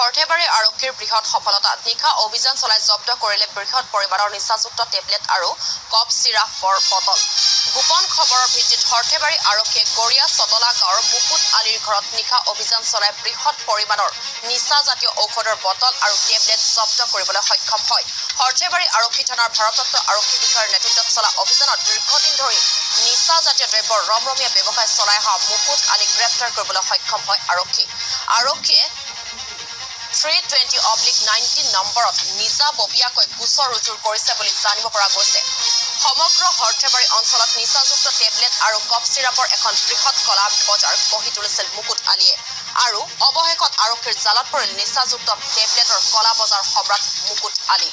সৰ্থেবাৰী আৰক্ষীৰ বৃহৎ সফলতা নিশা অভিযান চলাই জব্দ কৰিলে বৃহৎ পৰিমাণৰ নিচাযুক্ত টেবলেট আৰু কফ চিৰাপৰ বটল। গোপন খবৰৰ ভিত্তিত সৰ্থেবাৰী আৰক্ষীয়ে গড়িয়া চতলা গাঁৱৰ মুকুট আলীৰ ঘৰত নিশা অভিযান চলাই বৃহৎ পৰিমাণৰ নিচাজাতীয় ঔষধৰ বটল আৰু টেবলেট জব্দ কৰিবলৈ সক্ষম হয়। সৰ্থেবাৰী আৰক্ষী থানাৰ ভাৰপ্ৰাপ্ত আৰক্ষী বিষয়াৰ নেতৃত্বত চলা অভিযানত দীৰ্ঘদিন ধৰি নিচাজাতীয় দ্ৰব্যৰ ৰমৰমীয়া ব্যৱসায় চলাই অহা মুকুট আলীক গ্ৰেপ্তাৰ কৰিবলৈ সক্ষম হয় আৰক্ষীয়ে 320/19 নম্বৰত নিজাববীয়াকৈ গোচৰ ৰুজু কৰিছে বুলি জানিব পৰা গৈছে। সমগ্ৰ সৰ্থেবাৰী অঞ্চলত নিচাযুক্ত টেবলেট আৰু কফ চিৰাপৰ এখন বৃহৎ কলা বজাৰ গঢ়ি তুলিছিল মুকুট আলীয়ে আৰু অৱশেষত আৰক্ষীৰ জালত পৰিল নিচাযুক্ত টেবলেটৰ কলা বজাৰ সম্ৰাট মুকুট আলী।